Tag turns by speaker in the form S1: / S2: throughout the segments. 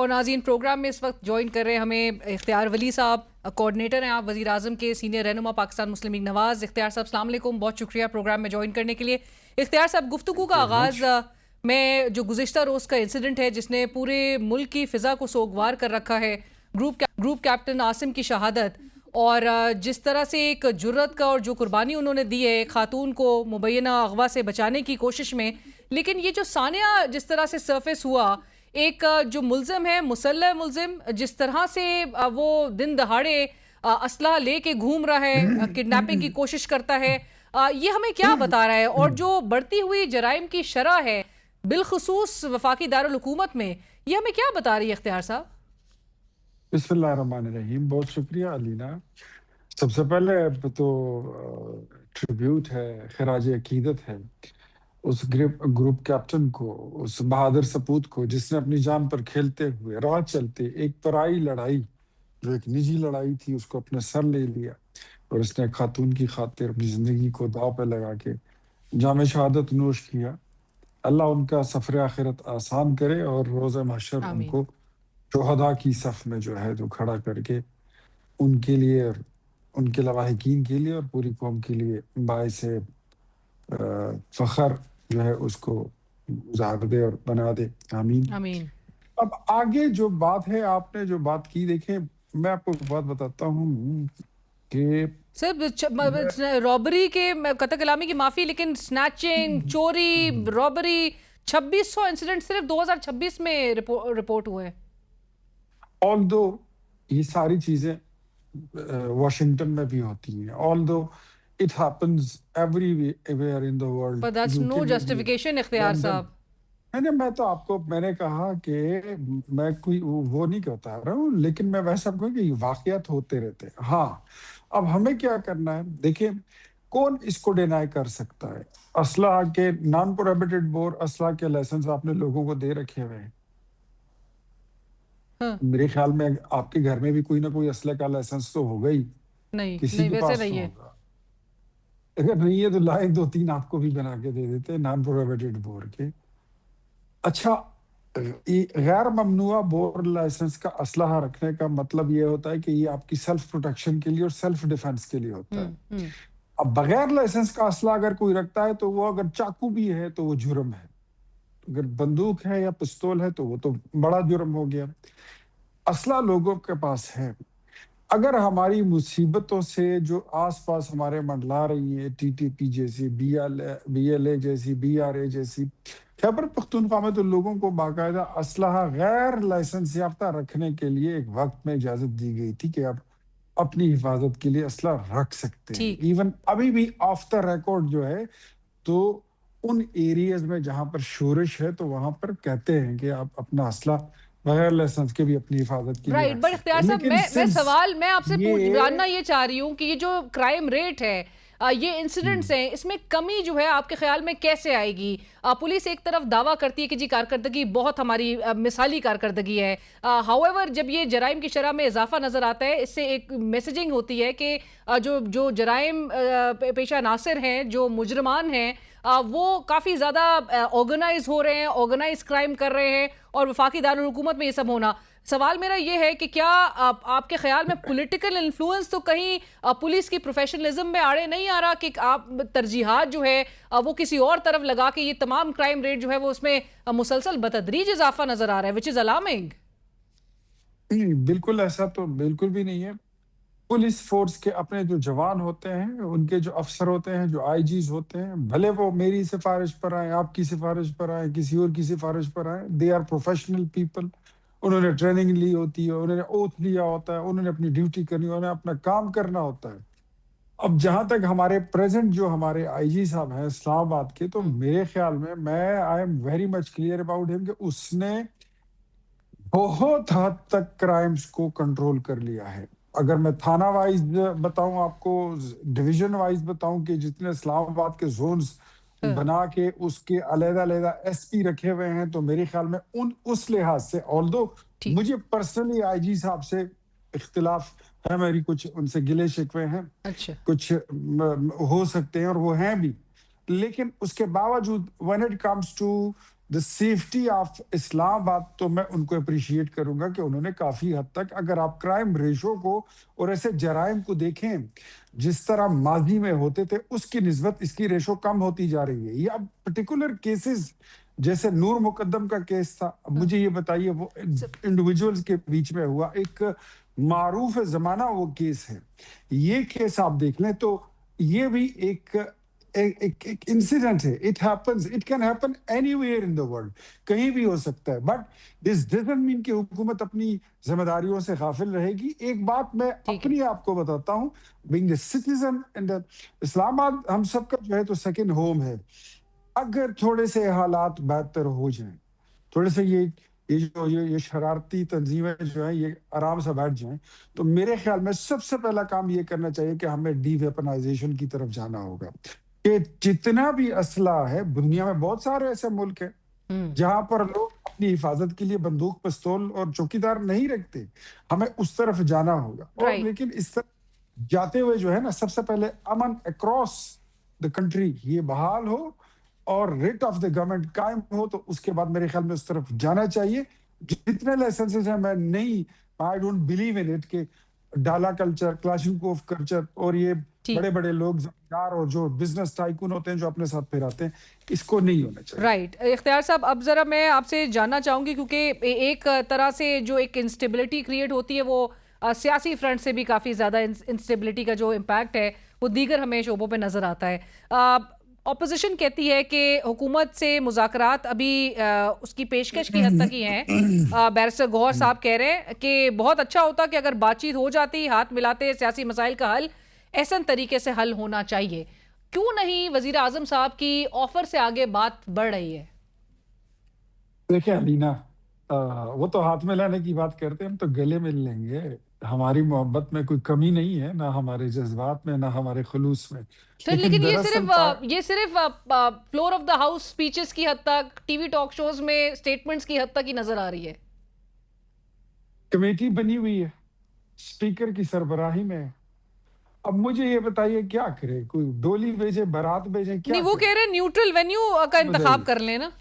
S1: और नाज़रीन, प्रोग्राम में इस वक्त ज्वाइन कर रहे हैं हमें इख्तियार वली साहब, कोऑर्डिनेटर हैं आप वज़ीर आज़म के, सीनियर रहनुमा पाकिस्तान मुस्लिम लीग नवाज़। इख्तियार साहब अस्सलाम वालेकुम, बहुत शुक्रिया प्रोग्राम में ज्वाइन करने के लिए। इख्तियार साहब, गुफ्तगू का आगाज़ में जो गुज़िश्ता रोज़ का इंसिडेंट है जिसने पूरे मुल्क की फ़िज़ा को सोगवार कर रखा है, ग्रुप कैप्टन आसिम की शहादत, और जिस तरह से एक जुर्रत का और जो कुर्बानी उन्होंने दी है खातून को मुबैना अगवा से बचाने की कोशिश में, लेकिन ये जो सानिया जिस तरह से सरफेस हुआ, एक जो मुल्जिम है, मुसल्लह मुल्जिम, जिस तरह से वो दिन दहाड़े असला लेके घूम रहा है, किडनैपिंग की कोशिश करता है, ये हमें क्या बता रहा है? और जो बढ़ती हुई जराइम की शरह है बिलखुसूस वफाकी दारुल हुकूमत में, ये हमें क्या बता रही है इख्तियार साहब?
S2: बिस्मिल्लाहिर्रहमानिर्रहीम। बहुत शुक्रिया अलीना। सबसे पहले तो ट्रिब्यूट है, खराज अकीदत है उस ग्रुप कैप्टन को, उस बहादुर सपूत को जिसने अपनी जान पर खेलते हुए राह चलते एक पराई लड़ाई, जो एक निजी लड़ाई थी, उसको अपने सर ले लिया और उसने खातून की खातिर अपनी जिंदगी को दांव पे लगा के जामे शहादत नोश किया। अल्लाह उनका सफर आखिरत आसान करे और रोज़ महशर
S1: आमीन।
S2: उनको शुहदा की सफ में जो है जो खड़ा करके उनके लिए और उनके लवाहिकीन के लिए और पूरी कौम के लिए बाइस फखर जो है उसको गुजार दे और बना दे। आमीन।
S1: आमीन।
S2: अब आगे जो बात है, आपने जो बात की, देखें मैं आपको एक बात बताता हूँ कि
S1: सिर्फ रॉबरी के, कतल कलामी की माफी, लेकिन स्नैचिंग, चोरी, रॉबरी, 2600 इंसिडेंट सिर्फ 2026 में रिपोर्ट हुए।
S2: ऑल्दो ये सारी चीजें वाशिंगटन में भी होती हैं, although it happens everywhere in the world,
S1: But that's
S2: UK
S1: no
S2: में भी,
S1: justification इख्तियार
S2: लंदन।
S1: साहब।
S2: मैंने कहा कि मैं कोई वो नहीं बता रहा हूँ, लेकिन मैं वैसा कहूँ कि वाकयात होते रहते हैं। हाँ, अब हमें क्या करना है, देखिए कौन इसको डिनाई कर सकता है? असला के नॉन प्रोहिबिटेड बोर असला के लाइसेंस आपने लोगों को दे रखे हुए हैं।
S1: हाँ।
S2: मेरे ख्याल में आपके घर में भी कोई ना कोई असले का लाइसेंस तो होगा ही,
S1: नहीं
S2: किसी
S1: नहीं,
S2: के
S1: वैसे
S2: पास तो
S1: नहीं है।
S2: होगा। अगर नहीं है तो लाए दो तीन आपको भी बना के दे देते नॉन प्रोहिबिटेड बोर के। अच्छा, गैर ममनुआ बोर लाइसेंस का असलहा रखने का मतलब ये होता है कि ये आपकी सेल्फ प्रोटेक्शन के लिए और सेल्फ डिफेंस के लिए होता है।
S1: हम्म।
S2: अब बगैर लाइसेंस का असला अगर कोई रखता है तो वो, अगर चाकू भी है तो वो जुर्म है, अगर बंदूक है या पिस्तौल है तो वो तो बड़ा जुर्म हो गया। असला लोगों के पास है। अगर हमारी मुसीबतों से जो आसपास हमारे मंडला रही है, टीटीपी जैसी, बीएलए जैसी, बीआरए जैसी, खैबर पख्तूनख्वा में तो लोगों को बाकायदा असलहा गैर लाइसेंस याफ्ता रखने के लिए एक वक्त में इजाजत दी गई थी कि आप अपनी हिफाजत के लिए असलहा रख सकते हैं।
S1: ठीक।
S2: इवन अभी भी ऑफ द रिकॉर्ड जो है, तो उन एरियाज में जहां पर शोरिश है तो वहां पर कहते हैं कि आप अपना असला बगैर लाइसेंस के भी अपनी हिफाजत के लिए
S1: राइट,
S2: रख
S1: बट
S2: सकते
S1: इख्तियार
S2: हैं।
S1: साहब,
S2: लेकिन
S1: मैं
S2: सिंस
S1: सवाल मैं आपसे जानना
S2: ये
S1: ये चाह रही हूँ कि ये जो क्राइम रेट है, ये इंसिडेंट्स हैं, इसमें कमी जो है आपके ख्याल में कैसे आएगी? पुलिस एक तरफ दावा करती है कि जी कारकर्दगी बहुत हमारी मिसाली कारकर्दगी है, हाउएवर जब ये जराइम की शरह में इजाफा नजर आता है, इससे एक मैसेजिंग होती है कि जो जो जराइम पेशा नासिर हैं, जो मुजरमान हैं, वो काफ़ी ज़्यादा ऑर्गेनाइज हो रहे हैं, ऑर्गेनाइज क्राइम कर रहे हैं, और वफाकी दारुल हुकूमत में ये सब होना। सवाल मेरा ये है कि क्या आपके ख्याल में पॉलिटिकल इन्फ्लुएंस तो कहीं पुलिस की प्रोफेशनलिज्म में आड़े नहीं आ रहा कि आप तरजीहात जो है वो किसी और तरफ लगा के ये तमाम क्राइम रेट जो है वो उसमें मुसलसल बतदरीज इजाफा नजर आ रहा है, विच इज अलार्मिंग।
S2: बिल्कुल ऐसा तो बिल्कुल भी नहीं है। पुलिस फोर्स के अपने जो जवान होते हैं, उनके जो अफसर होते हैं, जो आईजीज होते हैं, भले वो मेरी सिफारिश पर आए, आपकी सिफारिश पर आए, किसी और की सिफारिश पर आए, दे आर प्रोफेशनल पीपल। उन्होंने ट्रेनिंग ली होती है, उन्होंने ओथ लिया होता है, उन्होंने अपनी ड्यूटी करनी, उन्हें अपना काम करना होता है। अब जहां तक हमारे प्रेजेंट जो हमारे आईजी साहब हैं इस्लामाबाद के, तो मेरे ख्याल में, मैं I am very much clear about him कि उसने बहुत हद तक क्राइम्स को कंट्रोल कर लिया है। अगर मैं थाना वाइज बताऊं आपको, डिवीजन वाइज बताऊं कि जितने इस्लामाबाद के जोन्स बना के उसके अलग-अलग एसपी रखे हुए हैं, तो मेरे ख्याल में उस लिहाज से, ऑल्दो मुझे पर्सनली आईजी साहब से इख्तिलाफ है, मेरी कुछ उनसे गिले शिकवे हैं,
S1: अच्छा।
S2: कुछ हो सकते हैं और वो हैं भी, लेकिन उसके बावजूद when it comes to the safety of Islamabad, तो मैं उनको अप्रिशिएट करूंगा कि उन्होंने काफी हद तक, अगर आप क्राइम रेशो को और ऐसे जराइम को देखें जिस तरह माजी में होते थे, उसकी निस्बत इसकी रेशो कम होती जा रही है। ये अब पर्टिकुलर केसेस जैसे नूर मुकद्दम का केस था, अब
S1: हाँ।
S2: मुझे ये बताइए, वो इंडिविजुअल्स के बीच में हुआ एक मारूफ जमाना वो केस है। ये केस आप देख लें तो ये भी एक इंसिडेंट है। It happens, it can happen anywhere in the world, कहीं भी हो सकता है। बट दिस डजंट मीन कि हुकूमत अपनी जिम्मेदारियों से गाफिल रहेगी। एक बात मैं
S1: ठीक है।
S2: अपनी आपको बताता हूं, being the citizen in the Islamabad, हम सबका जो है तो सेकंड होम है। अगर थोड़े से हालात बेहतर हो जाएं, थोड़े से ये शरारती तंजीमें जो है ये आराम से बैठ जाएं, तो मेरे ख्याल में सबसे पहला काम ये करना चाहिए कि हमें डी वेपनाइजेशन की तरफ जाना होगा। कि जितना भी असला है, दुनिया में बहुत सारे ऐसे मुल्क हैं जहां पर लोग अपनी हिफाजत के लिए बंदूक, पिस्तौल और चौकीदार नहीं रखते। हमें उस तरफ जाना होगा। और
S1: राइट।
S2: लेकिन इस तरफ जाते हुए जो है ना, सबसे पहले अमन अक्रॉस द कंट्री ये बहाल हो और रेट ऑफ द गवर्नमेंट कायम हो, तो उसके बाद मेरे ख्याल में उस तरफ जाना चाहिए। जितने लाइसेंसेस हैं, मैं नहीं, I don't believe in it कि डाला कल्चर, क्लाशनिकोव कल्चर और ये
S1: ठीक।
S2: बड़े बड़े लोग जमींदार और जो बिजनेस टाइकून होते हैं जो अपने साथ फिराते हैं, इसको नहीं होना चाहिए।
S1: राइट। इख्तियार साहब, अब ज़रा मैं आपसे जानना चाहूँगी, क्योंकि एक तरह से जो एक इंस्टेबिलिटी क्रिएट होती है वो सियासी फ्रंट से भी काफ़ी ज़्यादा इंस्टेबिलिटी का जो इम्पैक्ट है वो दीगर हमें शोबों पे नज़र आता है। ऑपोजिशन कहती है कि हुकूमत से मुज़ाकरात अभी उसकी पेशकश की हद तक ही हैं। बैरिस्टर गौहर साहब कह रहे हैं कि बहुत अच्छा होता कि अगर बातचीत हो जाती, हाथ मिलाते, सियासी मसाइल का हल ऐसा तरीके से हल होना चाहिए। क्यों नहीं वजीर आजम साहब की ऑफर से आगे बात बढ़ रही है?
S2: देखिए अलीना, वो तो हाथ में लाने की बात करते हैं, हम तो गले मिल लेंगे। हमारी मोहब्बत में कोई कमी नहीं है, ना हमारे जज्बात में, ना हमारे खुलूस में।
S1: सर,
S2: लेकिन
S1: लेकिन
S2: दरअसल
S1: ये सिर्फ floor of the house speeches की हद तक, टीवी टॉक शोज में स्टेटमेंट्स की हद तक ही नजर आ रही है।
S2: कमेटी बनी हुई है, स्पीकर की सरबराही में है। अब मुझे ये बताइए क्या करे, कोई डोली भेजे, बारात भेजे,
S1: नहीं,
S2: क्या
S1: वो
S2: करे?
S1: कह रहे हैं न्यूट्रल वेन्यू का इंतखाब
S2: बताइए,
S1: कर लेना।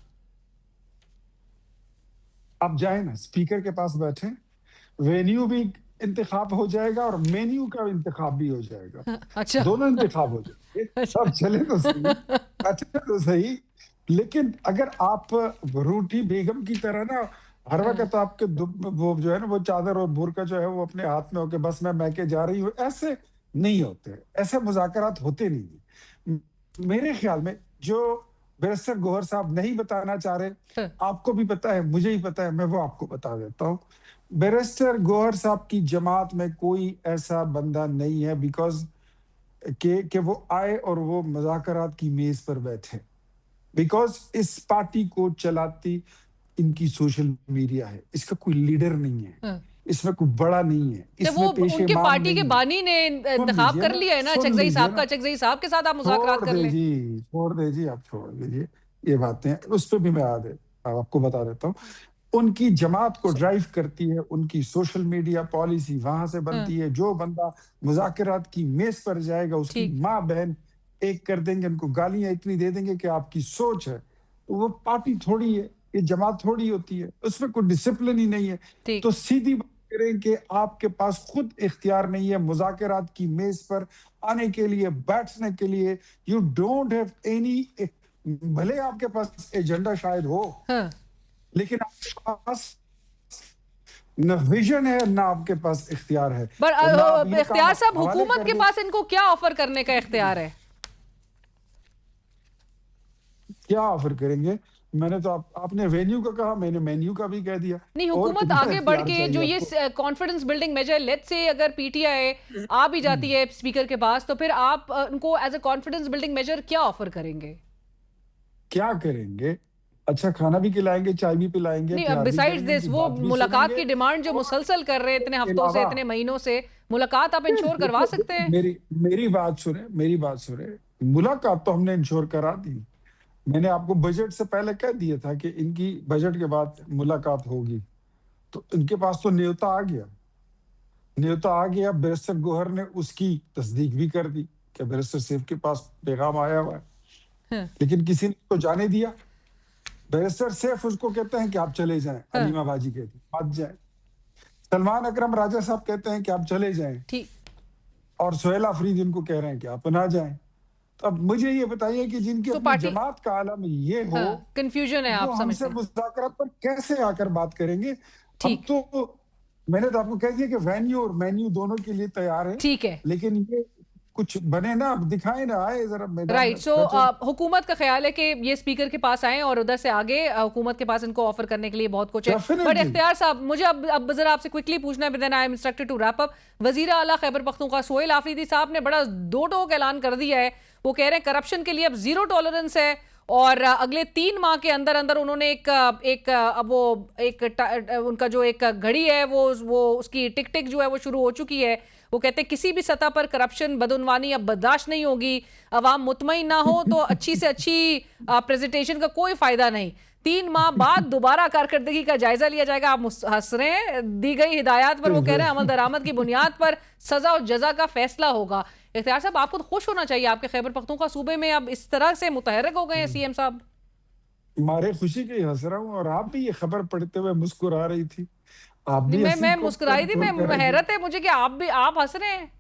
S2: आप जाए ना, स्पीकर के पास बैठे, वेन्यू भी इंतखाब हो जाएगा और मेन्यू का इंतखाब भी हो जाएगा।
S1: अच्छा।
S2: दोनों इंतखाब हो जाएंगे, सब चले तो सही, अच्छा तो सही। लेकिन अगर आप रूठी बेगम की तरह ना हर वक्त आपके वो जो है ना, वो चादर और बुर्का जो है वो अपने हाथ में होके बस मैं मैके जा रही हूँ, ऐसे नहीं होते, ऐसे मुज़ाकरात होते नहीं। मेरे ख्याल में जो बैरिस्टर गौहर साहब नहीं बताना चाह रहे, आपको भी पता है, मुझे ही पता है, मैं वो आपको बता देता हूँ। बैरिस्टर गौहर साहब की जमात में कोई ऐसा बंदा नहीं है बिकॉज कि वो आए और वो मुज़ाकरात की मेज पर बैठे। बिकॉज इस पार्टी को चलाती इनकी सोशल मीडिया है, इसका कोई लीडर नहीं है,
S1: हाँ।
S2: इसमें कोई बड़ा नहीं है,
S1: तो वो
S2: इसमें पेशे
S1: उनके
S2: इमाम
S1: पार्टी के
S2: नहीं है।
S1: बानी ने
S2: सुन
S1: इंतखाब
S2: लीजिए
S1: कर
S2: ना,
S1: लिया है ना
S2: सुन
S1: चकजई
S2: लीजिए
S1: साहब का।
S2: ना,
S1: चकजई साहब के साथ आप मुज़ाकरात कर लें।
S2: छोड़ दे जी, आप छोड़ दीजिए ये बातें, उस पर भी मैं आपको बता देता हूँ। उनकी जमात को ड्राइव करती है उनकी सोशल मीडिया पॉलिसी, वहां से
S1: हाँ।
S2: बनती है। जो बंदा मुज़ाकरात की मेज पर जाएगा, उसकी
S1: ठीक।
S2: माँ बहन एक कर देंगे, उनको गालियां इतनी दे देंगे कि आपकी सोच है। तो वो पार्टी थोड़ी है, ये जमात थोड़ी होती है, उसमें कोई डिसिप्लिन ही नहीं है।
S1: ठीक।
S2: तो सीधी बात करें कि आपके पास खुद इख्तियार नहीं है मुज़ाकरात की मेज पर आने के लिए, बैठने के लिए। यू डोंट हैव एनी, भले आपके पास एजेंडा शायद हो,
S1: हाँ।
S2: लेकिन आपके पास न विजन है, ना आपके पास इख्तियार है,
S1: पर
S2: और ना आप ये काम
S1: इख्तियार साहब,
S2: हवाले
S1: हुकूमत
S2: कर
S1: के
S2: दे।
S1: पास इनको क्या ऑफर करने का इख्तियार है?
S2: क्या ऑफर करेंगे? मैंने तो आपने वेन्यू का कहा, मैंने मेन्यू का भी कह दिया।
S1: नहीं,
S2: और
S1: हुकूमत
S2: कितना
S1: आगे बढ़
S2: इख्तियार
S1: के जो
S2: चाहिए
S1: ये
S2: आपको?
S1: Confidence building major, let's say अगर पीटीआई आ भी जाती है स्पीकर के पास, तो फिर आप उनको as a confidence building measure क्या ऑफर करेंगे?
S2: क्या करेंगे? अच्छा खाना भी खिलाएंगे, चाय भी पिलाएंगे,
S1: नहीं,
S2: प्यार भी
S1: बिसाइड्स
S2: करेंगे,
S1: दिस
S2: उनकी
S1: वो
S2: बात भी
S1: मुलाकात
S2: सुनेंगे।
S1: की डिमांड जो
S2: और
S1: मुसलसल कर रहे हैं इतने
S2: इसके
S1: हफ्तों से,
S2: अलावा
S1: इतने महीनों से, मुलाकात आप इंश्योर करवा
S2: देखो,
S1: सकते हैं?
S2: मेरी मेरी बात सुने, मेरी बात सुने। मुलाकात तो हमने इंश्योर करा दी। मैंने आपको बजट से पहले कह दिया था कि इनकी बजट के बाद मुलाकात होगी। तो इनके पास तो न्योता आ गया, न्योता आ गया। बैरिस्टर गौहर ने उसकी तस्दीक भी कर दी कि बैरिस्टर सैफ के पास पैगाम आया हुआ है,
S1: हाँ।
S2: लेकिन किसी ने तो जाने दिया। बैरिस्टर सैफ उसको कहते हैं कि आप चले जाएं,
S1: हाँ,
S2: अलीमा बाजी कहती है आप जाएं। सलमान अकरम राजा साहब कहते हैं कि आप चले जाएं,
S1: ठीक।
S2: और सुहेल आफरीदी उनको कह रहे हैं कि आप ना जाएं। तो अब मुझे ये बताइए कि जिनकी
S1: तो
S2: अपनी
S1: पार्टी,
S2: जमात का आलम ये हो,
S1: हाँ, कंफ्यूजन है,
S2: वो
S1: आप समझते
S2: हमसे
S1: हैं।
S2: मुज़ाकरात पर कैसे आकर बात करेंगे? हम
S1: ठीक,
S2: तो, मैंने तो आपको कह दिया कि वेन्यू और मेन्यू दोनों के लिए तैयार है,
S1: ठीक है।
S2: लेकिन ये कुछ बने ना, अब दिखाए ना, आए जरा मैदान
S1: राइट।
S2: में
S1: सो
S2: बैठे।
S1: हुकूमत का ख्याल है कि ये स्पीकर के पास आए और उधर से आगे हुकूमत के पास इनको ऑफर करने के लिए बहुत कुछ है। बट
S2: डेफिनेटली
S1: इख्तियार साहब, मुझे अब जरा आपसे क्विकली पूछना है, then I am instructed to wrap up. वजीर आला खैबर पख्तूनख्वा सोहेल आफरीदी साहब ने बड़ा दो टोक ऐलान कर दिया है। वो कह रहे हैं करप्शन के लिए अब जीरो टॉलरेंस है, और अगले 3 माह के अंदर अंदर उन्होंने अब वो उनका जो एक घड़ी है वो उसकी टिक टिक जो है वो शुरू हो चुकी है। वो कहते हैं किसी भी सतह पर करप्शन, बदउनवानी अब बर्दाश्त नहीं होगी। अवाम मुतमईन ना हो तो अच्छी से अच्छी प्रेजेंटेशन का कोई फायदा नहीं। 3 माह बाद दोबारा कारकर्दगी का जायजा लिया जाएगा। आप हंस रहे हैं, दी गई हिदायत पर वो कह रहे हैं अमल दरामद की बुनियाद पर सजा और जजा का फैसला होगा। इख्तियार साहब, आपको तो खुश होना चाहिए, आपके खैबर पख्तूनख्वा सूबे में अब इस तरह से मुतहर्रिक हो गए हैं सीएम साहब।
S2: मारे खुशी के ही हंस रहा हूँ, और आप भी ये खबर पढ़ते हुए मुस्कुरा रही थी। आप
S1: नहीं,
S2: भी हंसी
S1: मैं
S2: को
S1: मुस्कुराई थी,
S2: कंट्रोल
S1: मैं
S2: करेंगे।
S1: हैरत है मुझे कि आप हंस रहे हैं।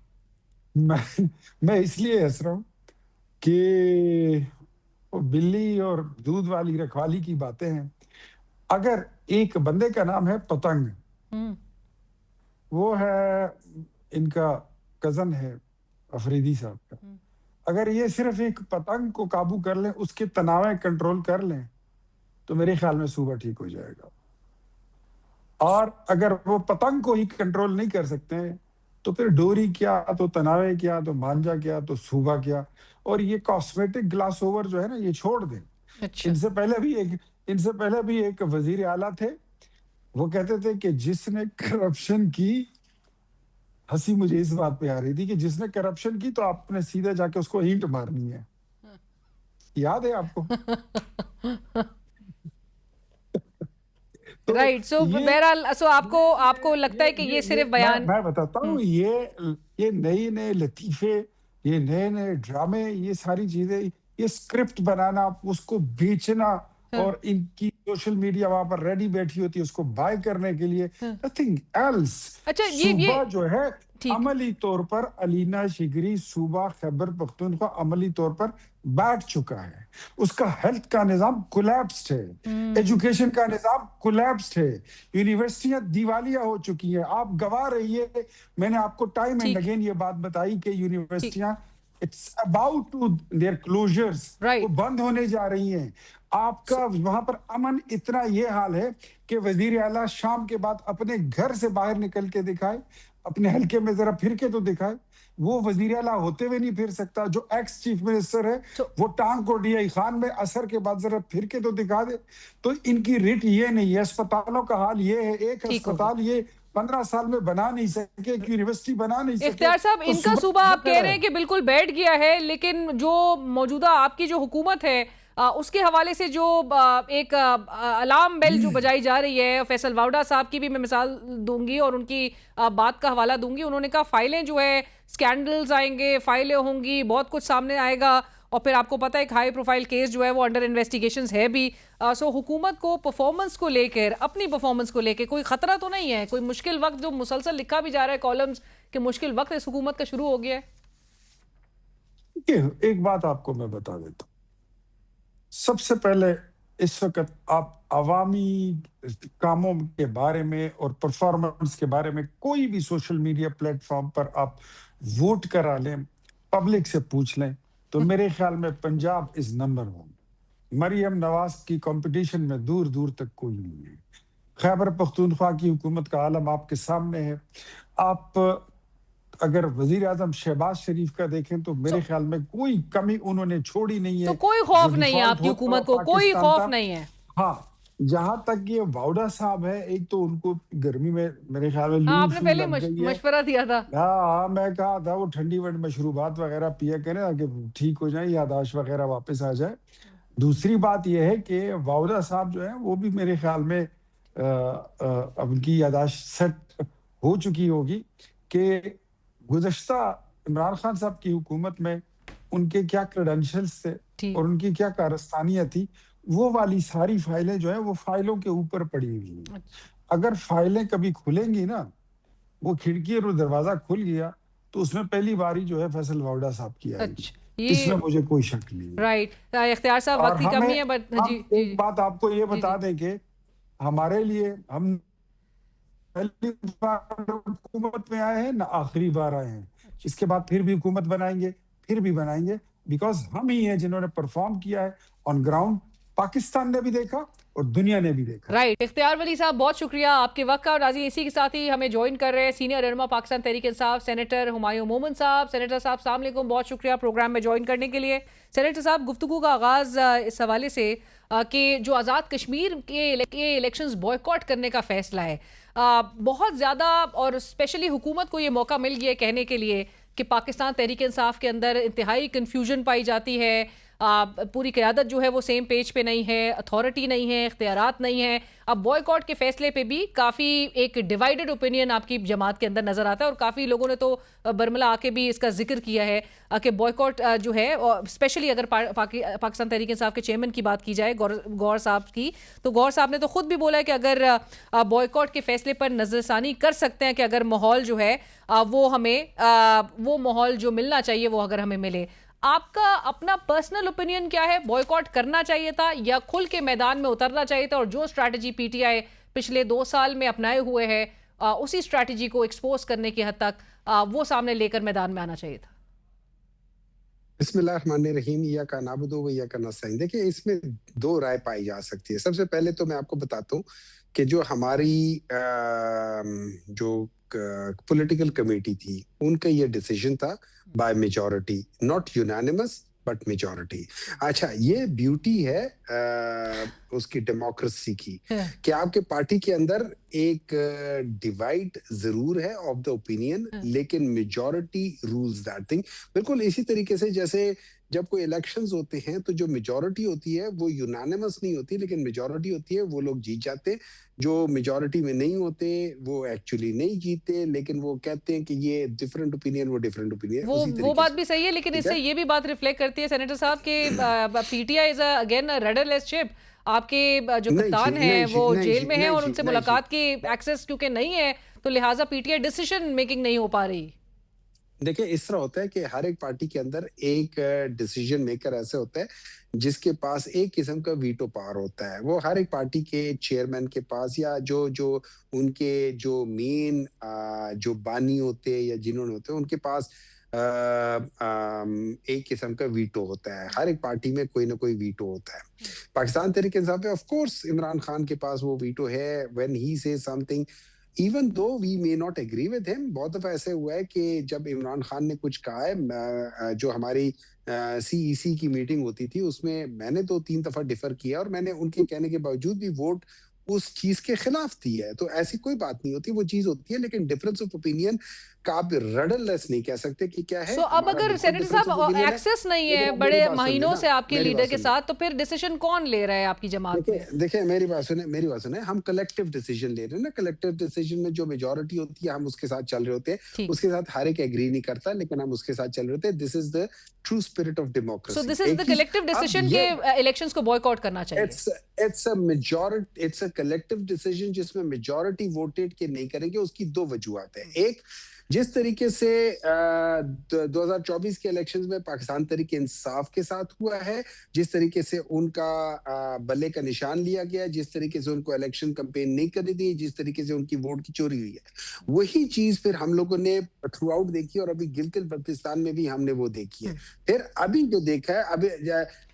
S2: मैं मैं इसलिए हंस रहा हूँ कि वो बिल्ली और दूध वाली रखवाली की बातें हैं। अगर एक बंदे का नाम है पतंग,
S1: हम्म।
S2: वो है, इनका कजन है अफरीदी साहब का,
S1: हम्म।
S2: अगर ये सिर्फ एक पतंग को काबू कर लें, उसके तनाव कंट्रोल कर लें, तो मेरे ख्याल में सूबा ठीक हो जाएगा। और अगर वो पतंग को ही कंट्रोल नहीं कर सकते हैं, तो फिर डोरी क्या, तो तनावे क्या, तो मांझा क्या, तो सूबा क्या। और ये कॉस्मेटिक ग्लास ओवर जो है ना, ये छोड़ दें।
S1: अच्छा।
S2: इनसे पहले भी एक वजीर आला थे, वो कहते थे कि जिसने करप्शन की, हंसी मुझे इस बात पे आ रही थी कि जिसने करप्शन की तो आपने सीधे जाके उसको ईंट मारनी है। याद है आपको? तो
S1: राइट। सो
S2: ये
S1: बहरहाल, सो आपको
S2: ये
S1: आपको लगता है कि ये
S2: ये
S1: सिर्फ बयान।
S2: मैं बताता हूँ, ये नए नए लतीफे, ये नए नए ड्रामे, ये सारी चीजें, ये स्क्रिप्ट बनाना, उसको बेचना,
S1: हाँ,
S2: और इनकी सोशल मीडिया वहां पर रेडी बैठी होती है उसको बाय करने के लिए,
S1: हाँ।
S2: Nothing else.
S1: अच्छा, ये
S2: सूबा जो है,
S1: ठीक।
S2: अमली तौर पर अलीना शिगरी सूबा खैबर पख्तूनख्वा अमली तौर पर बैठ चुका है। उसका हेल्थ का निजाम कोलैप्स्ड है,
S1: हम्म।
S2: एजुकेशन का निजाम कोलैप्स्ड है, यूनिवर्सिटियां दिवालिया हो चुकी हैं। आप गवाह रहिए, मैंने आपको टाइम एंड
S1: ठीक।
S2: अगेन ये बात बताई कि
S1: ठीक।
S2: यूनिवर्सिटियां, it's about to their closures, वो
S1: राइट।
S2: बंद होने जा रही हैं। आपका वहां पर अमन इतना ये हाल है कि वजीर आला शाम के बाद अपने घर से बाहर निकल के दिखाए, अपने हल्के में जरा फिर के तो दिखाए। वो वजीर आला होते हुए नहीं फिर सकता। जो एक्स चीफ मिनिस्टर है,
S1: तो
S2: वो टांग को डीआई खान में असर के बाद जरा फिर के तो दिखा दे। तो इनकी रिट ये नहीं है। अस्पतालों का हाल ये है, एक
S1: ठीक हो गया।
S2: अस्पताल ये 15 साल में बना नहीं सके, एक यूनिवर्सिटी बना नहीं सके,
S1: इख्तियार साहब,
S2: तो
S1: इनका
S2: सुबह
S1: सूबा आप
S2: कहाँ
S1: कह
S2: खड़ा
S1: रहे
S2: है?
S1: हैं कि बिल्कुल बैठ गया है, लेकिन जो मौजूदा आपकी जो हुकूमत है, उसके हवाले से जो एक अलार्म बेल जो बजाई जा रही है, फैसल वावडा साहब की भी मैं मिसाल दूंगी और उनकी बात का हवाला दूंगी। उन्होंने कहा फाइलें जो है, स्कैंडल्स आएंगे, फाइलें होंगी, बहुत कुछ सामने आएगा, और फिर आपको पता है एक हाई प्रोफाइल केस जो है वो अंडर इन्वेस्टिगेशंस है भी। सो हुकूमत को परफॉर्मेंस को लेकर, अपनी परफॉर्मेंस को लेकर कोई खतरा तो नहीं है? कोई मुश्किल वक्त जो मुसलसल लिखा भी जा रहा है कॉलम्स कि मुश्किल वक्त इस हुकूमत का शुरू हो गया है?
S2: देखिए, एक बात आपको मैं बता देता हूँ। सबसे पहले, इस वक्त आप अवामी कामों के बारे में और परफॉर्मेंस के बारे में कोई भी सोशल मीडिया प्लेटफॉर्म पर आप वोट करा लें, पब्लिक से पूछ लें, तो मेरे ख्याल में पंजाब इज नंबर 1। मरियम नवाज की कंपटीशन में दूर दूर तक कोई नहीं है। खैबर पख्तूनख्वा की हुकूमत का आलम आपके सामने है। आप अगर वजीर आजम शहबाज शरीफ का देखें, तो
S1: सो
S2: मेरे ख्याल में कोई कमी उन्होंने छोड़ी नहीं
S1: तो
S2: है।
S1: कोई
S2: जो
S1: खौफ नहीं है
S2: डिफॉल्ट
S1: आपकी
S2: होता हुआ
S1: हुकूमत को, कोई
S2: पाकिस्तान
S1: खौफ
S2: था,
S1: नहीं है?
S2: हाँ, जहां तक ये वाउडा साहब है, एक तो उनको गर्मी में मेरे ख्याल में
S1: हाँ,
S2: लू
S1: आपने
S2: शू
S1: पहले
S2: लग गई है।
S1: मशवरा दिया था।
S2: हाँ, मैं कहा था वो ठंडी वंड मशरूबात वगैरह पिया करें ताकि ठीक हो जाए, यादाश्त वगैरह वापस आ जाए। दूसरी बात यह है कि वाउदा साहब जो है, वो भी मेरे ख्याल में अब उनकी यादाश्त सेट हो चुकी होगी कि गुज़श्ता इमरान खान साहब की हुकूमत में उनके क्या क्रेडेंशियल्स थे
S1: ठीक।
S2: और उनकी क्या कारस्तानियाँ थी, वो वाली सारी फाइलें जो है वो फाइलों के ऊपर पड़ी हुई हैं।
S1: अच्छा
S2: अगर फाइलें कभी खुलेंगी ना, वो खिड़की और वो दरवाजा खुल गया, तो उसमें पहली बारी जो है फैसल वावड़ा साहब की आएगी।
S1: अच्छा
S2: इसमें
S1: ये
S2: मुझे कोई शक नहीं है।
S1: राइट इख्तियार साहब
S2: और
S1: वक्त की
S2: हमें
S1: कमी है बट जी
S2: हम
S1: जी
S2: एक बात आपको ये
S1: जी
S2: बता
S1: जी
S2: दें कि हमारे लिए हम पहली बार हुकूमत में आए हैं ना आखिरी बार आए हैं।
S1: अच्छा
S2: इसके बाद फिर भी हुकूमत बनाएंगे, फिर भी बनाएंगे, बिकॉज हम ही हैं जिन्होंने परफॉर्म किया है ऑन ग्राउंड। पाकिस्तान ने भी देखा और दुनिया ने भी देखा।
S1: राइट इख्तियार वली साहब बहुत शुक्रिया आपके वक्त का। और नाज़रीन इसी के साथ ही हमें ज्वाइन कर रहे हैं सीनियर रहनुमा पाकिस्तान तहरीक इंसाफ सेनेटर हुमायूं मोमन साहब। सेनेटर साहब अस्सलाम वालेकुम, बहुत शुक्रिया प्रोग्राम में ज्वाइन करने के लिए। सेनेटर साहब गुफ्तगू का आगाज़ इस हवाले से कि जो आज़ाद कश्मीर के इलेक्शंस बॉयकॉट करने का फैसला है, बहुत ज़्यादा और स्पेशली हुकूमत को ये मौका मिल गया है कहने के लिए कि पाकिस्तान तहरीक इंसाफ के अंदर इंतहाई कन्फ्यूजन पाई जाती है। पूरी क़यादत जो है वो सेम पेज पे नहीं है, अथॉरिटी नहीं है, इख्तियारात नहीं है। अब बॉयकॉट के फैसले पे भी काफ़ी एक डिवाइडेड ओपिनियन आपकी जमात के अंदर नज़र आता है और काफ़ी लोगों ने तो बरमला आके भी इसका जिक्र किया है कि बॉयकॉट जो है, स्पेशली अगर पाकिस्तान तहरीक इंसाफ के चेयरमैन की बात की जाए गौर साहब की, तो गौर साहब ने तो खुद भी बोला है कि अगर बॉयकॉट के फैसले पर नज़रसानी कर सकते हैं कि अगर माहौल जो है वो हमें वो माहौल जो मिलना चाहिए वो अगर हमें मिले। आपका अपना पर्सनल ओपिनियन क्या है, बॉयकॉट करना चाहिए था या खुल के मैदान में उतरना चाहिए था और जो स्ट्रैटेजी पीटीआई पिछले 2 साल में अपनाए हुए है उसी स्ट्रैटेजी को एक्सपोज करने की हद तक वो सामने लेकर मैदान में आना चाहिए था?
S3: बिस्मिल्लाहिर्रहमानिर्रहीम, या का नाबुदु व या का नस्तईन। देखिए, इसमें दो राय पाई जा सकती है। सबसे पहले तो मैं आपको बताता हूँ कि जो हमारी जो पॉलिटिकल कमेटी थी, उनका ये डिसीजन था by majority, not unanimous but majority. अच्छा, ये ब्यूटी है उसकी डेमोक्रेसी की कि आपके पार्टी के अंदर एक डिवाइड जरूर है ऑफ द ओपिनियन, लेकिन मेजॉरिटी रूल्स दैट थिंग। बिल्कुल इसी तरीके से जैसे जब कोई इलेक्शंस होते हैं तो जो मेजॉरिटी होती है वो यूनानिमस नहीं होती, लेकिन मेजॉरिटी होती है, वो लोग जीत जाते। जो मेजॉरिटी में नहीं होते वो एक्चुअली नहीं जीते, लेकिन वो कहते हैं कि ये डिफरेंट ओपिनियन, वो डिफरेंट ओपिनियन।
S1: वो बात भी सही है, लेकिन इससे ये भी बात रिफ्लेक्ट करती है सेनेटर साहब कि PTI is again rudderless ship. आपके जो कप्तान हैं वो जेल में हैं और उनसे मुलाकात की एक्सेस क्योंकि नहीं है, तो लिहाजा पीटीआई डिसीजन मेकिंग नहीं हो पा रही।
S3: देखिए, इस तरह होता है कि हर एक पार्टी के अंदर एक डिसीजन मेकर ऐसे होता है जिसके पास एक किस्म का वीटो पावर होता है। वो हर एक पार्टी के चेयरमैन के पास, या जो उनके जो मेन जो बानी होते हैं या जिन्होंने होते हैं, उनके पास एक किस्म का वीटो होता है। हर एक पार्टी में कोई ना कोई वीटो होता है। पाकिस्तान तहरीक इंसाफ पे ऑफ कोर्स इमरान खान के पास वो वीटो है। When he says something, even though we may not agree with him, बहुत दफा ऐसे हुआ है कि जब इमरान खान ने कुछ कहा है, जो हमारी सीईसी की मीटिंग होती थी उसमें मैंने 2-3 दफा डिफर किया और मैंने उनके कहने के बावजूद भी वोट उस चीज के खिलाफ दी है। तो ऐसी कोई बात नहीं होती, वो चीज होती है, लेकिन डिफरेंस ऑफ ओपिनियन का आप रडरलेस नहीं कह सकते कि क्या है।
S1: अब अगर सेनेटर साहब एक्सेस नहीं है बड़े महीनों से आपके लीडर के साथ, तो फिर डिसीजन कौन ले रहा है आपकी जमात में?
S3: देखिए, मेरी बात सुने। हम कलेक्टिव डिसीजन ले रहे हैं ना। कलेक्टिव डिसीजन में जो मेजॉरिटी होती है हम उसके साथ चल रहे होते हैं। उसके साथ हर एक एग्री नहीं करता, लेकिन हम उसके साथ चल रहे होते हैं। This is the true spirit of democracy.
S1: So this is the collective decision के इलेक्शंस को बॉयकॉट करना चाहिए।
S3: इट्स अ कलेक्टिव डिसीजन जिसमें मेजॉरिटी वोटेड के नहीं करेंगे। उसकी दो वजूहत है। एक, जिस तरीके से 2024 के इलेक्शंस में पाकिस्तान तहरीक इंसाफ के साथ हुआ है, जिस तरीके से उनका बल्ले का निशान लिया गया, जिस तरीके से उनको इलेक्शन कैंपेन नहीं करनी थी, जिस तरीके से उनकी वोट की चोरी हुई है, वही चीज फिर हम लोगों ने थ्रू आउट देखी और अभी गिलगित बल्तिस्तान में भी हमने वो देखी है। फिर अभी जो देखा है, अभी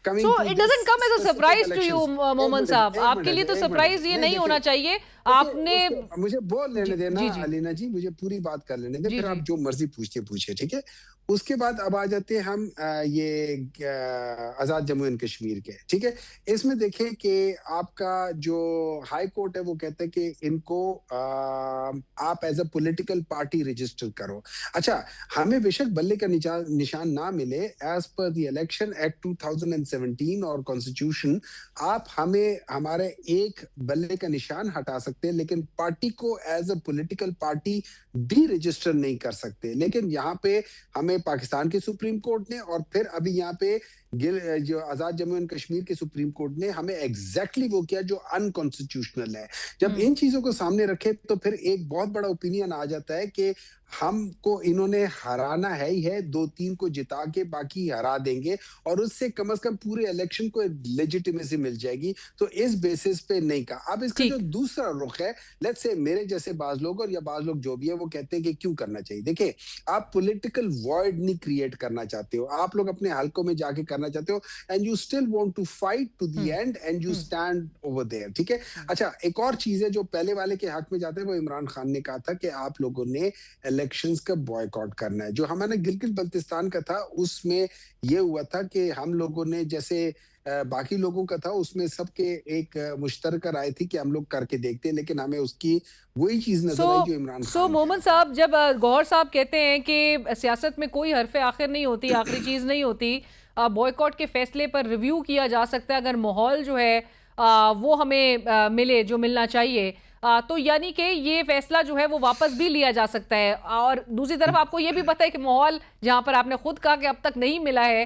S1: So it doesn't come as a surprise to you, मोमन साहब। आपके लिए तो सरप्राइज ये नहीं होना चाहिए। आपने
S3: मुझे बोल लेने देना अलीना जी, मुझे पूरी बात कर लेने दे, फिर आप जो मर्जी पूछे, ठीक है? उसके बाद अब आ जाते हैं हम ये आजाद जम्मू एंड कश्मीर के, ठीक है? इसमें देखें कि आपका जो हाई कोर्ट है वो कहता है कि इनको आप as a political party register करो। अच्छा, हमें बेशक बल्ले का निशान ना मिले, as per the election act 2017 और कॉन्स्टिट्यूशन, आप हमें हमारे एक बल्ले का निशान हटा सकते सकते, लेकिन पार्टी को as a political party deregister नहीं कर सकते। लेकिन यहाँ पे हमें पाकिस्तान के सुप्रीम कोर्ट ने और फिर अभी यहाँ पे जो आजाद जम्मू एंड कश्मीर के सुप्रीम कोर्ट ने हमें एग्जैक्टली वो किया जो अनकॉन्स्टिट्यूशनल है। जब इन चीजों को सामने रखे तो फिर एक बहुत बड़ा ओपिनियन आ जाता है कि हमको इन्होंने हराना है ही है, 2-3 को जिता के बाकी हरा देंगे और उससे कम से कम पूरे इलेक्शन को लेजिटिमेसी मिल जाएगी। तो इस बेसिस पे नहीं कहा। अब इसका जो दूसरा रुख है, लेट्स से मेरे जैसे बाज लोग और या बाज लोग जो भी है वो कहते हैं कि क्यों करना चाहिए। देखिए, आप पॉलिटिकल वॉइड नहीं क्रिएट करना चाहते हो, आप लोग अपने हलकों में जाके करना चाहते हो and you still want to fight to the end and you stand over there. ठीक है। अच्छा, एक और चीज है जो पहले वाले के हक में जाते हैं, वो इमरान खान ने कहा था कि आप लोगों ने इलेक्शंस का बॉयकॉट करना है। जो हमारे गिलगित बल्तिस्तान का था उसमें ये हुआ था कि हम लोगों ने जैसे बाकी लोगों का था उसमें सबके एक मुश्तरका राय थी कि हम लोग करके देखते हैं, लेकिन हमें उसकी वही चीज नजर आई जो इमरान खान।
S1: मोमन साहब, जब गौहर साहब कहते हैं कि सियासत में कोई हरफ आखिर नहीं होती, आखिरी चीज नहीं होती, बॉयकॉट के फैसले पर रिव्यू किया जा सकता है अगर माहौल जो है वो हमें मिले जो मिलना चाहिए, तो यानी कि ये फैसला जो है वो वापस भी लिया जा सकता है। और दूसरी तरफ आपको ये भी पता है कि माहौल जहां पर आपने खुद कहा कि अब तक नहीं मिला है,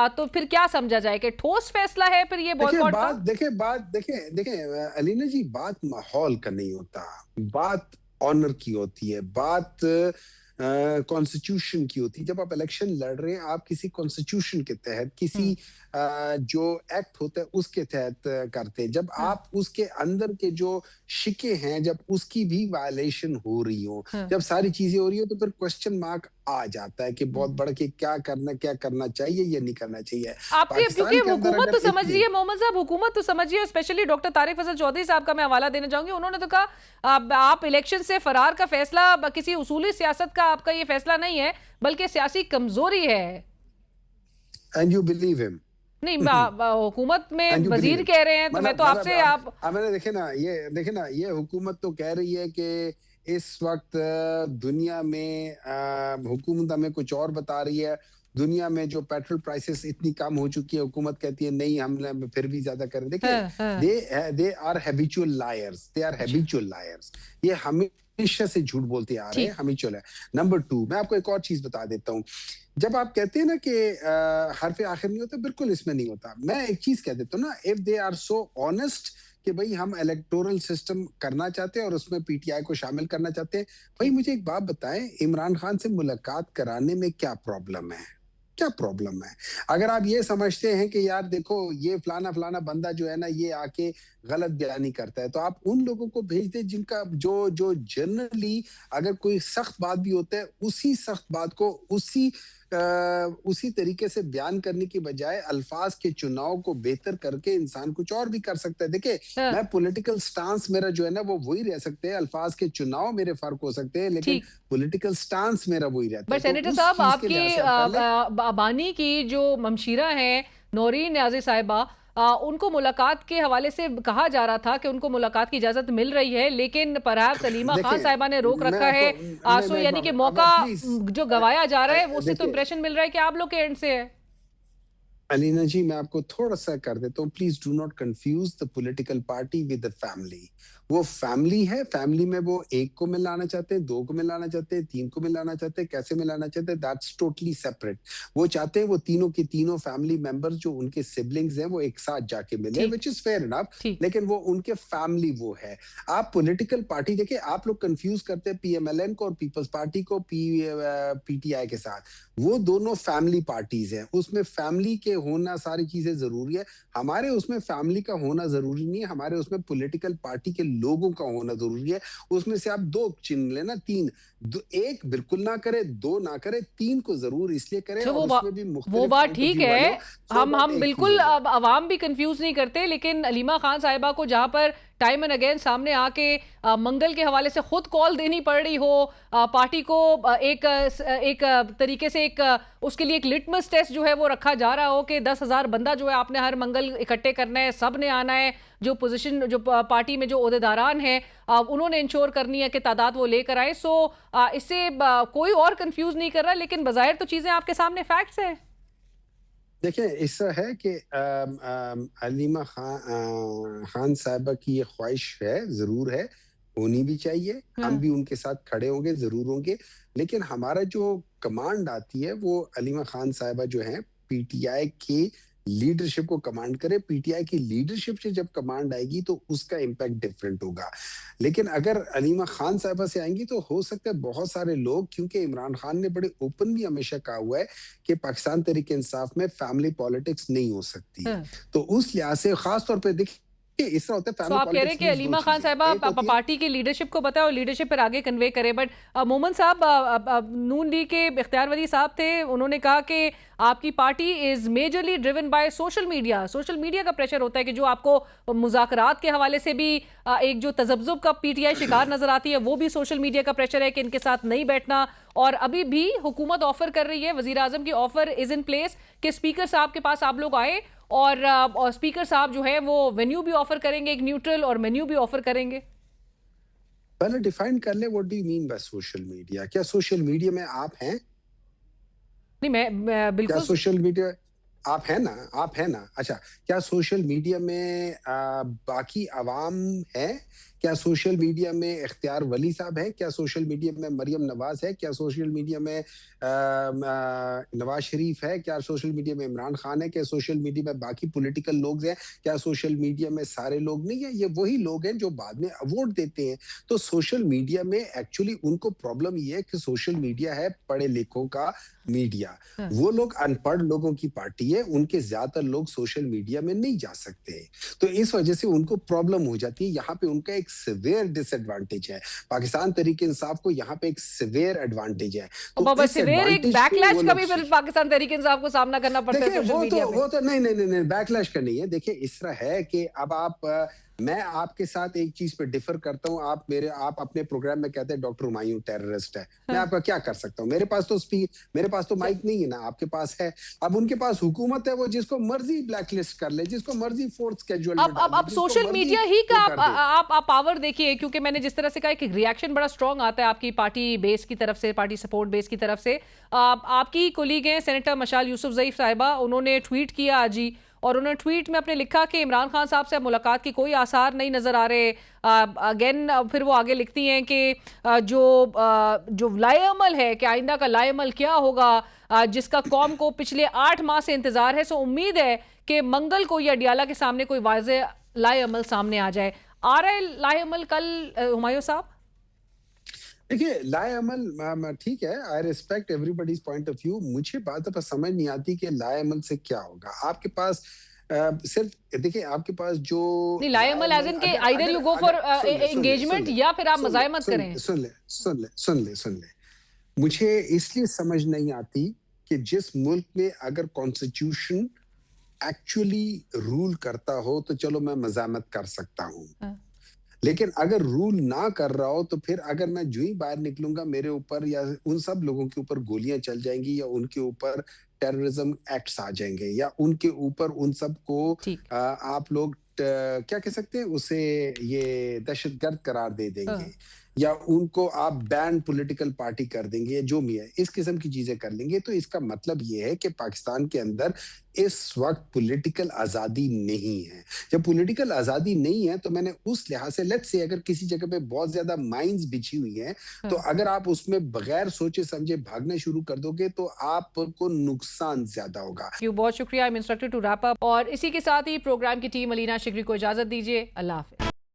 S1: तो फिर क्या समझा जाए कि ठोस फैसला है फिर ये बॉयकॉट का?
S3: देखिए अलीना जी, बात माहौल का नहीं होता, बात ऑनर की होती है, बात कॉन्स्टिट्यूशन की होती है। जब आप इलेक्शन लड़ रहे हैं, आप किसी कॉन्स्टिट्यूशन के तहत किसी जो एक्ट होता है उसके तहत करते हैं। जब आप उसके अंदर के जो शिके हैं, जब उसकी भी वायलेशन हो रही हो, जब सारी चीजें हो रही हो, तो फिर क्वेश्चन मार्क आ जाता है कि बहुत बड़ा कि क्या करना चाहिए या नहीं करना चाहिए।
S1: आपके क्योंकि हुकूमत तो समझ रही है मोहम्मद साहब, हुकूमत तो समझ रही है। स्पेशली डॉक्टर तारिक फजल चौधरी साहब का मैं हवाला देना चाहूंगी। उन्होंने तो कहा आप इलेक्शन से फरार का फैसला किसी उसूली सियासत का आपका ये फैसला नहीं है, बल्कि सियासी कमजोरी है।
S3: And you believe him?
S1: नहीं, हुकूमत में वजीर कह रहे हैं, तो मैं तो आपसे
S3: मैंने देखे ना ये हुकूमत तो कह रही है कि इस वक्त दुनिया में हुकूमत हमें कुछ और बता रही है। दुनिया में जो पेट्रोल प्राइसेस इतनी कम हो चुकी है, हुकूमत कहती है नहीं हम फिर भी ज्यादा करें। देखिए, दे आर हैबिचुअल लायर्स, ये हमेशा से झूठ बोलते आ रहे हैं, हैबिचुअल है। नंबर 2, मैं आपको एक और चीज बता देता हूँ। जब आप कहते हैं ना कि हरफ आखिर नहीं होता, बिल्कुल इसमें नहीं होता। मैं एक चीज कह देता हूँ ना, if they are so honest कि भाई हम इलेक्टोरल सिस्टम करना चाहते हैं और उसमें पीटीआई को शामिल करना चाहते हैं, भाई मुझे एक बात बताएं, इमरान खान से मुलाकात कराने में क्या प्रॉब्लम है? क्या प्रॉब्लम है? अगर आप ये समझते हैं कि यार देखो ये फलाना बंदा जो है ना ये आके गलत बयानी करता है, तो आप उन लोगों को भेज दें जिनका जो जनरली अगर कोई सख्त बात भी होता है, उसी सख्त बात को उसी तरीके से बयान करने की बजाय अल्फाज के चुनाव को बेहतर करके इंसान कुछ और भी कर सकता है। देखिए, मैं पॉलिटिकल स्टांस मेरा जो है ना वो वही रह सकते हैं, अल्फाज के चुनाव मेरे फर्क हो सकते हैं, लेकिन पॉलिटिकल स्टांस मेरा वही रहता है।
S1: बट सेनेटर साहब, आपके बानी की जो ममशीरा है नौरीन न्याज़ी साहिबा, उनको मुलाकात के हवाले से कहा जा रहा था कि उनको मुलाकात की इजाजत मिल रही है, लेकिन परहाप सलीमा खान साहिबा ने रोक रखा है। सो यानी कि मौका जो गवाया जा रहा है उससे तो इंप्रेशन मिल रहा है कि आप लोग के एंड से है।
S3: अलीना जी, मैं आपको थोड़ा सा कर देता हूँ, please do not confuse the political party with the family. वो फैमिली है, फैमिली में वो 1 को मिलाना चाहते हैं, 2 को मिलाना चाहते हैं, 3 को मिलाना चाहते हैं, कैसे मिलाना चाहते हैं, दैट्स टोटली सेपरेट। वो चाहते हैं वो तीनों के तीनों फैमिली मेंबर्स जो उनके सिबलिंग्स हैं वो एक साथ जाके मिले, विच इज फेयर इनफ, लेकिन वो उनके फैमिली वो है। आप पॉलिटिकल पार्टी देखिए, आप लोग कंफ्यूज करते हैं पीएमएलएन को और पीपल्स पार्टी को पीटीआई के साथ। वो दोनों फैमिली पार्टीज हैं, उसमें फैमिली के होना सारी चीजें जरूरी है। हमारे उसमें फैमिली का होना जरूरी नहीं है, हमारे उसमें पॉलिटिकल पार्टी के लोगों का होना जरूरी है। उसमें से आप 2 चुन लेना, 3, 1 बिल्कुल ना करे, 2 ना करे, 3 को जरूर इसलिए करें।
S1: तो वो बात ठीक है, हम बिल्कुल अवाम भी कंफ्यूज नहीं करते, लेकिन अलीमा खान साहिबा को जहां पर टाइम एंड अगेन सामने आके मंगल के हवाले से खुद कॉल देनी पड़ रही हो, पार्टी को एक तरीके से उसके लिए एक लिटमस टेस्ट जो है वो रखा जा रहा हो कि 10,000 बंदा जो है आपने हर मंगल इकट्ठे करना है, सब ने आना है, जो पोजीशन जो पार्टी में जो ओहदेदारान हैं उन्होंने इंश्योर करनी है कि तादाद वो लेकर आए। सो इससे कोई और कंफ्यूज नहीं कर रहा, लेकिन बज़ाहिर तो चीजें आपके सामने फैक्ट्स है।
S3: देखिए, ऐसा है कि अलीमा खान साहिबा की ये ख्वाहिश है, जरूर है, होनी भी चाहिए, हम भी उनके साथ खड़े होंगे, ज़रूर होंगे। लेकिन हमारा जो कमांड आती है वो अलीमा खान साहिबा जो हैं पीटीआई की लीडरशिप को कमांड करे। पीटीआई की लीडरशिप से जब कमांड आएगी तो उसका इम्पैक्ट डिफरेंट होगा। लेकिन अगर अलीमा खान साहिबा से आएंगी तो हो सकता है बहुत सारे लोग, क्योंकि इमरान खान ने बड़े ओपनली हमेशा कहा हुआ है कि पाकिस्तान तहरीक इंसाफ में फैमिली पॉलिटिक्स नहीं हो सकती है। तो उस लिहाज से खास तौर पे देखिए इस तरह होता है,
S1: तो
S3: फैमिली
S1: आप कह रहे हैं
S3: पॉलिटिक्स
S1: कि
S3: मीन्स दो
S1: अलीमा खान
S3: चीजें,
S1: साहिबा
S3: एक होती है
S1: पार्टी की लीडरशिप को बताए और लीडरशिप पर आगे कन्वे करे। बट मोमन साहब, नून लीग के इख्तियार वली साहब थे, उन्होंने कहा कि आपकी party is majorly driven by social media. Social media का प्रेशर होता है कि जो आपको मुज़ाकरात के हवाले से भी एक जो तजब्जुब का पीटीआई शिकार नजर आती है, वो भी सोशल मीडिया का प्रेशर है कि इनके साथ नहीं बैठना। और अभी भी हुकूमत ऑफर कर रही है, वजीर आजम की ऑफर इज इन प्लेस कि स्पीकर साहब के पास आप लोग आए और स्पीकर साहब जो है वो वेन्यू भी ऑफर करेंगे, एक न्यूट्रल, और मेन्यू भी ऑफर करेंगे।
S3: पहले डिफाइन कर ले, what do you mean by social media? क्या सोशल मीडिया में आप हैं?
S1: नहीं, मैं
S3: क्या
S1: बिल्कुल।
S3: सोशल मीडिया आप हैं ना? आप हैं ना? अच्छा, क्या सोशल मीडिया में बाकी अवाम है? क्या सोशल मीडिया में इख्तियार वली साहब है? क्या सोशल मीडिया में मरियम नवाज है? क्या सोशल मीडिया में नवाज शरीफ है? क्या सोशल मीडिया में इमरान खान है? क्या सोशल मीडिया में बाकी पॉलिटिकल लोग हैं? क्या सोशल मीडिया में सारे लोग नहीं है? ये वही लोग हैं जो बाद में अवार्ड देते हैं। तो सोशल मीडिया में एक्चुअली उनको प्रॉब्लम ये है कि सोशल मीडिया है पढ़े लिखों का मीडिया, वो लोग अनपढ़ लोगों की पार्टी है, उनके ज्यादातर लोग सोशल मीडिया में नहीं जा सकते। तो इस वजह से उनको प्रॉब्लम हो जाती है। यहाँ पे उनका एक सिवियर डिसएडवांटेज है। पाकिस्तान तहरीक इंसाफ को यहाँ पे एक सिवियर एडवांटेज है।
S1: तो इस सिवियर एक बैकलैश का भी फिर पाकिस्तान तहरीक इंसाफ को सामना करना पड़ता है सोशल मीडिया पे।
S3: वो तो नहीं बैकलैश का नहीं है। देखिए इस तरह है कि अब मैं आपके साथ एक चीज पे डिफर करता हूँ। आप अपने प्रोग्राम में कहते हैं डॉक्टर हुमायूं टेररिस्ट है। मैं आपका क्या कर सकता हूँ? मेरे पास तो माइक नहीं है ना, आपके पास है। अब उनके पास हुकूमत है, वो जिसको मर्जी ब्लैकलिस्ट कर ले, जिसको मर्जी फोर्थ स्केड्यूल में डाल ले।
S1: अब सोशल मीडिया ही का आप पावर देखिए, क्योंकि मैंने जिस तरह से कहा कि रिएक्शन बड़ा स्ट्रांग आता है आपकी पार्टी बेस की तरफ से, पार्टी सपोर्ट बेस की तरफ से। आपकी कोलीग हैं सेनेटर मशाल यूसुफजई साहिबा, उन्होंने ट्वीट किया आज ही, और उन्होंने ट्वीट में अपने लिखा कि इमरान खान साहब से मुलाकात की कोई आसार नहीं नजर आ रहे। अगेन फिर वो आगे लिखती हैं कि जो लाएअमल है कि आइंदा का लाएअमल क्या होगा, जिसका कौम को पिछले 8 माह से इंतजार है। सो उम्मीद है कि मंगल को या डियाला के सामने कोई वाज़ेह लाएअमल सामने आ जाए। आ रहा है लाएअमल कल हुमायूं साहब?
S3: देखिए लाएअमल ठीक है, I respect everybody's point of view. मुझे बात अब समझ नहीं आती कि लाएअमल से क्या होगा। आपके पास सिर्फ देखिए, आपके पास जो
S1: नहीं, लाएअमल एज इन के either you go for engagement या फिर आप मज़ाहमत करें।
S3: सुन ले। मुझे इसलिए समझ नहीं आती कि जिस मुल्क में अगर कॉन्स्टिट्यूशन एक्चुअली रूल करता हो तो चलो मैं मज़ाहमत कर सकता हूँ, लेकिन अगर रूल ना कर रहा हो तो फिर अगर मैं जो ही बाहर निकलूंगा मेरे ऊपर या उन सब लोगों के ऊपर गोलियां चल जाएंगी, या उनके ऊपर टेररिज्म एक्ट्स आ जाएंगे, या उनके ऊपर उन सब को आप लोग क्या कह सकते हैं उसे, ये दहशतगर्द करार दे देंगे, या उनको आप बैन पॉलिटिकल पार्टी कर देंगे, या जो भी है इस किस्म की चीजें कर लेंगे। तो इसका मतलब ये है कि पाकिस्तान के अंदर इस वक्त पॉलिटिकल आजादी नहीं है। जब पॉलिटिकल आजादी नहीं है तो मैंने उस लिहाज से, लेट्स से अगर किसी जगह पे बहुत ज्यादा माइंस बिछी हुई हैं, तो अगर आप उसमें बगैर सोचे समझे भागना शुरू कर दोगे तो आपको नुकसान ज्यादा होगा।
S1: बहुत शुक्रिया। I am instructed to wrap up, और इसी के साथ ही प्रोग्राम की टीम अलीना शिकरी को इजाजत दीजिए। अल्लाह हाफिज।